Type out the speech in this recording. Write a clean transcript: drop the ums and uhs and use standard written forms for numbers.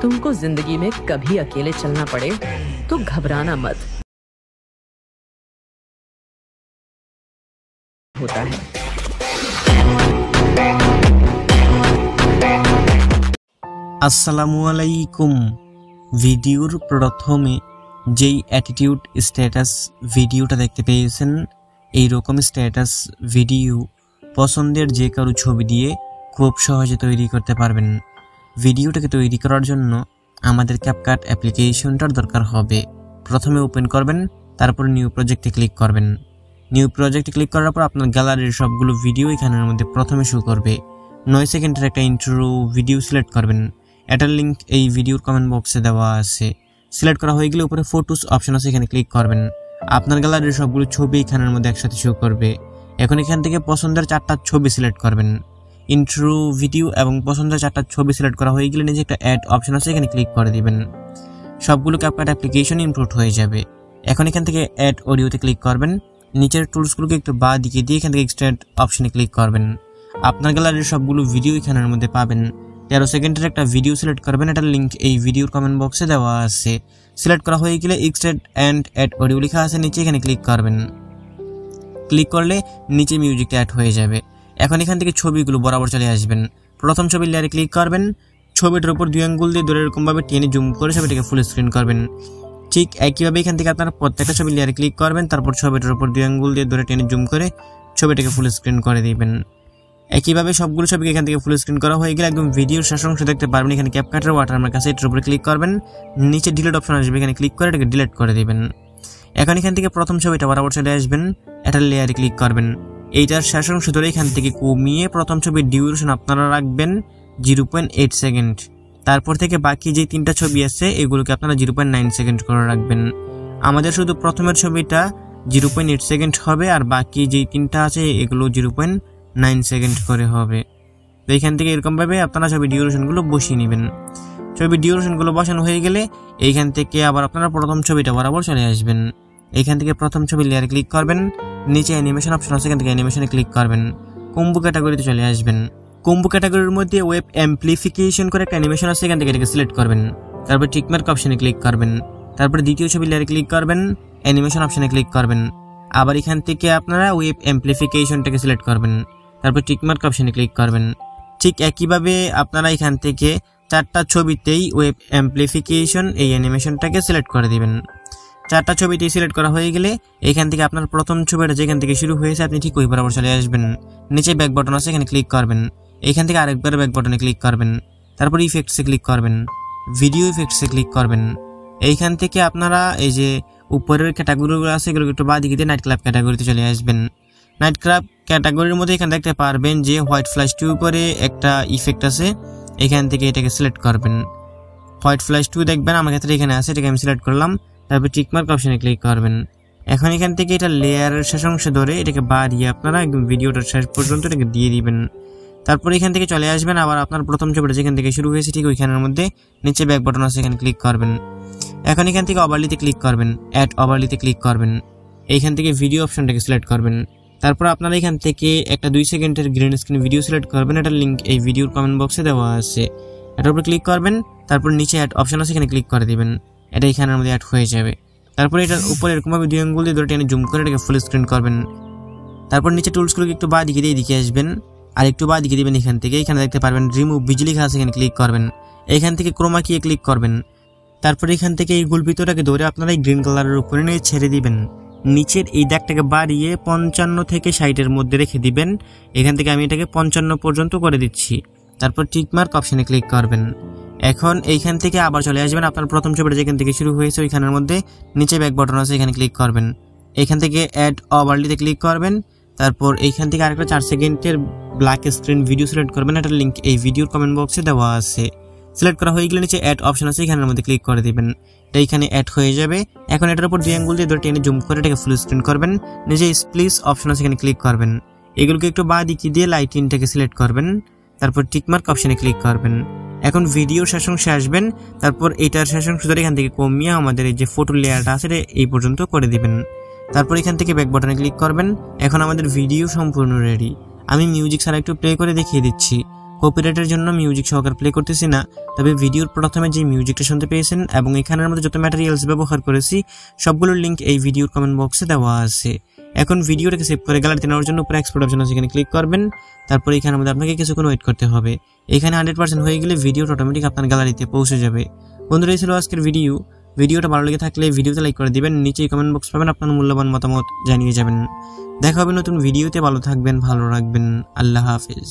तुमको जिंदगी में कभी अकेले चलना पड़े तो घबराना मत होता है। আসসালামু আলাইকুম। ভিডিওর প্রথমে যেই অ্যাটিটিউড স্ট্যাটাস ভিডিওটা দেখতে পেয়েছেন, এই রকম স্ট্যাটাস ভিডিও পছন্দের যে কারো ছবি দিয়ে খুব সহজে তৈরি করতে পারবেন। ভিডিওটাকে তৈরি করার জন্য আমাদের ক্যাপকাট অ্যাপ্লিকেশনটার দরকার হবে। প্রথমে ওপেন করবেন, তারপর নিউ প্রজেক্টে ক্লিক করবেন। নিউ প্রজেক্টে ক্লিক করার পর আপনার গ্যালারির সবগুলো ভিডিও এখানের মধ্যে প্রথমে শো করবে। 9 সেকেন্ডের একটা ইন্ট্রো ভিডিও সিলেক্ট করবেন। এটার লিঙ্ক এই ভিডিওর কমেন্ট বক্সে দেওয়া আছে। সিলেক্ট করা হয়ে গেলে উপরে ফটোস অপশন আছে, এখানে ক্লিক করবেন। আপনার গ্যালারির সবগুলো ছবি এখানের মধ্যে একসাথে শো করবে। এখন এখান থেকে পছন্দের 4টা ছবি সিলেক্ট করবেন। ইন্ট্রো ভিডিও এবং পছন্দের 4টা ছবি সিলেক্ট করা হয়ে গেলে নিচে একটা অ্যাড অপশন আছে, এখানে ক্লিক করে দিবেন। সবগুলো ক্যাপকাট অ্যাপ্লিকেশন ইম্পোর্ট হয়ে যাবে। এখন এখান থেকে অ্যাড অডিওতে ক্লিক করবেন। নিচের টুলসগুলোকে একটু বাঁ দিকে দিয়ে এখান থেকে এক্সট্রাক্ট অপশনে ক্লিক করবেন। আপনার গ্যালারির সবগুলো ভিডিও এখানের মধ্যে পাবেন। 13 সেকেন্ডের একটা ভিডিও সিলেক্ট করবেন। এটার লিঙ্ক এই ভিডিওর কমেন্ট বক্সে দেওয়া আছে। সিলেক্ট করা হয়ে গেলে এক্সট্রাক্ট অ্যান্ড অ্যাড অডিও লেখা আছে নিচে, এখানে ক্লিক করবেন। ক্লিক করলে নিচে মিউজিকটা অ্যাড হয়ে যাবে। এখন এখান থেকে ছবিগুলো বরাবর চলে আসবেন। প্রথম ছবির লেয়ারে ক্লিক করবেন। ছবিটার উপর 2 আঙ্গুল দিয়ে ধরে এরকমভাবে টেনে জুম করে ছবিটাকে ফুল স্ক্রিন করবেন। ঠিক একইভাবে এখান থেকে আপনারা প্রত্যেকটা ছবির লেয়ারে ক্লিক করবেন। তারপর ছবিটার উপর 2 আঙ্গুল দিয়ে ধরে টেনে জুম করে ছবিটাকে ফুল স্ক্রিন করে দিবেন। একইভাবে সবগুলো ছবিকে এখান থেকে ফুল স্ক্রিন করা হয়ে গেলে একদম ভিডিওর শেষ অংশ দেখতে পারবেন। এখানে ক্যাপকাটের ওয়াটারমার্ক আছে, এটার উপরে ক্লিক করবেন। নিচে ডিলিট অপশন আসবে, এখানে ক্লিক করে এটাকে ডিলিট করে দিবেন। এখন এখান থেকে প্রথম ছবিটা বরাবর চলে আসবেন। এটার লেয়ারে ক্লিক করবেন। এইটার শেষ অংশ ধরে এখান থেকে কমিয়ে প্রথম ছবির ডিউরেশন আপনারা রাখবেন 0.8 সেকেন্ড। তারপর থেকে বাকি যে 3টা ছবি আছে এগুলোকে আপনারা 0.9 সেকেন্ড করে রাখবেন। আমাদের শুধু প্রথমের ছবিটা 0.8 সেকেন্ড হবে, আর বাকি যেই 3টা আছে এগুলো 0.9 সেকেন্ড করে হবে। তো এখান থেকে এরকমভাবে আপনারা ছবি ডিউরেশনগুলো বসিয়ে নেবেন। ছবির ডিউরেশনগুলো বসানো হয়ে গেলে এইখান থেকে আবার আপনারা প্রথম ছবিটা বরাবর চলে আসবেন। এখান থেকে প্রথম ছবি লেয়ারে ক্লিক করবেন। নিচে অ্যানিমেশন অপশন আছে, এখান থেকে অ্যানিমেশনে ক্লিক করবেন। কম্বো ক্যাটাগরিতে চলে আসবেন। কম্বো ক্যাটাগরির মধ্যে ওয়েব অ্যাম্প্লিফিকেশন করে একটা অ্যানিমেশন আছে, এখান থেকে এটাকে সিলেক্ট করবেন। তারপর টিকমার্ক অপশনে ক্লিক করবেন। তারপর দ্বিতীয় ছবি লেয়ারে ক্লিক করবেন, অ্যানিমেশন অপশনে ক্লিক করবেন। আবার এখান থেকে আপনারা ওয়েব অ্যাম্প্লিফিকেশনটাকে সিলেক্ট করবেন। তারপর টিকমার্ক অপশনে ক্লিক করবেন। ঠিক একইভাবে আপনারা এখান থেকে 4টা ছবিতেই ওয়েব অ্যাম্প্লিফিকেশন এই অ্যানিমেশনটাকে সিলেক্ট করে দিবেন। 4টা ছবিতেই সিলেক্ট করা হয়ে গেলে এখান থেকে আপনার প্রথম ছবিটা যেখান থেকে শুরু হয়েছে আপনি ঠিক ওই বরাবর চলে আসবেন। নিচে ব্যাক বাটন আছে, এখানে ক্লিক করবেন। এখান থেকে আরেকবার ব্যাক বাটনে ক্লিক করবেন। তারপর ইফেক্টসে ক্লিক করবেন, ভিডিও ইফেক্টসে ক্লিক করবেন। এইখান থেকে আপনারা এই যে উপরের ক্যাটাগরিগুলো আছে এগুলো একটু বাঁ দিকে দিয়ে নাইট ক্লাব ক্যাটাগরিতে চলে আসবেন। নাইট ক্লাব ক্যাটাগরির মধ্যে এখানে দেখতে পারবেন যে হোয়াইট ফ্ল্যাশ 2 উপরে একটা ইফেক্ট আছে, এখান থেকে এটাকে সিলেক্ট করবেন। হোয়াইট ফ্ল্যাশ 2 দেখবেন আমার ক্ষেত্রে এখানে আছে, এটাকে আমি সিলেক্ট করলাম। তারপর টিকমার্ক অপশনে ক্লিক করবেন। এখন এখান থেকে এটা লেয়ারের শেষ অংশে ধরে এটাকে বাড়িয়ে আপনারা একদম ভিডিওটার শেষ পর্যন্ত এটাকে দিয়ে দিবেন। তারপর এখান থেকে চলে আসবেন আবার আপনার প্রথম ছবিটা যেখান থেকে শুরু হয়েছে ঠিক ওইখানের মধ্যে নিচে ব্যাক বাটন আছে, এখানে ক্লিক করবেন। এখন এখান থেকে ওভারলিতে ক্লিক করবেন, অ্যাড ওভারলিতে ক্লিক করবেন। এইখান থেকে ভিডিও অপশনটাকে সিলেক্ট করবেন। তারপর আপনারা এখান থেকে একটা 2 সেকেন্ডের গ্রিন স্ক্রিন ভিডিও সিলেক্ট করবেন। এটার লিঙ্ক এই ভিডিওর কমেন্ট বক্সে দেওয়া আছে। এটার উপরে ক্লিক করবেন। তারপর নিচে অ্যাড অপশন আছে, এখানে ক্লিক করে দিবেন। এটা এখানের মধ্যে অ্যাড হয়ে যাবে। তারপরে এটার উপরে এরকমভাবে 2 আঙ্গুল দিয়ে ধরে টেনে জুম করে এটাকে ফুল স্ক্রিন করবেন। তারপর নিচে টুলসগুলোকে একটু বাঁ দিকে দিয়ে এদিকে আসবেন, আর একটু বাঁ দিকে দিবেন। এখান থেকে এখানে দেখতে পারবেন রিমুভ বিজি লেখা আছে, এখানে ক্লিক করবেন। এখান থেকে ক্রোমা কিয়ে ক্লিক করবেন। তারপর এখান থেকে এই গুলপিতটাকে ধরে আপনারা এই গ্রিন কালারের উপরে নিয়ে ছেড়ে দিবেন। নিচের এই দাগটাকে বাড়িয়ে 55 থেকে 60-এর মধ্যে রেখে দিবেন। এখান থেকে আমি এটাকে 55 পর্যন্ত করে দিচ্ছি। তারপর টিকমার্ক অপশনে ক্লিক করবেন। এখন এইখান থেকে আবার চলে আসবেন আপনার প্রথম ছবিটা যেখান থেকে শুরু হয়েছে ওইখানের মধ্যে নিচে ব্যাক বাটন আছে, এখানে ক্লিক করবেন। এখান থেকে অ্যাড ওভারলিতে ক্লিক করবেন। তারপর এইখান থেকে আরেকটা 4 সেকেন্ডের ব্ল্যাক স্ক্রিন ভিডিও সিলেক্ট করবেন। এটার লিঙ্ক এই ভিডিওর কমেন্ট বক্সে দেওয়া আছে। সিলেক্ট করা হয়ে গেলে নিচে অ্যাড অপশন আছে, এখানের মধ্যে ক্লিক করে দিবেন। এটা এখানে অ্যাড হয়ে যাবে। এখন এটার উপর 2 আঙ্গুল দিয়ে ধরে টেনে জুম করে এটাকে ফুল স্ক্রিন করবেন। নিচে স্প্লিস অপশন আছে, এখানে ক্লিক করবেন। এগুলোকে একটু বাঁ দিকে দিয়ে লাইট ইনটাকে সিলেক্ট করবেন। তারপর টিকমার্ক অপশনে ক্লিক করবেন। এখন ভিডিওর শেষ অংশে আসবেন। তারপর এটার শেষ অংশ ধরে এখান থেকে কমিয়ে আমাদের এই যে ফটো লেয়ারটা আছে এই পর্যন্ত করে দিবেন। তারপর এখান থেকে ব্যাক বাটনে ক্লিক করবেন। এখন আমাদের ভিডিও সম্পূর্ণ রেডি। আমি মিউজিক ছাড়া একটু প্লে করে দেখিয়ে দিচ্ছি। কপিরাইটের জন্য মিউজিক সহকারে প্লে করতেছি না, তবে ভিডিওর প্রথমে যে মিউজিকটা শুনতে পেয়েছেন এবং এখানের মধ্যে যত ম্যাটেরিয়ালস ব্যবহার করেছি সবগুলোর লিঙ্ক এই ভিডিওর কমেন্ট বক্সে দেওয়া আছে। এখন ভিডিওটাকে সেভ করে গ্যালারিতে নেওয়ার জন্য উপরে এক্সপোর্ট অপশন আছে, এখানে ক্লিক করবেন। তারপর এখানের মধ্যে আপনাকে কিছুক্ষণ ওয়েট করতে হবে। এখানে 100% হয়ে গেলে ভিডিওটা অটোমেটিক আপনার গ্যালারিতে পৌঁছে যাবে। বন্ধুরা, এই ছিল আজকের ভিডিওটা ভালো লেগে থাকলে ভিডিওতে লাইক করে দিবেন, নিচেই কমেন্ট বক্স পাবেন, আপনার মূল্যবান মতামত জানিয়ে যাবেন। দেখা হবে নতুন ভিডিওতে, ভালো থাকবেন, ভালো রাখবেন, আল্লাহ হাফেজ।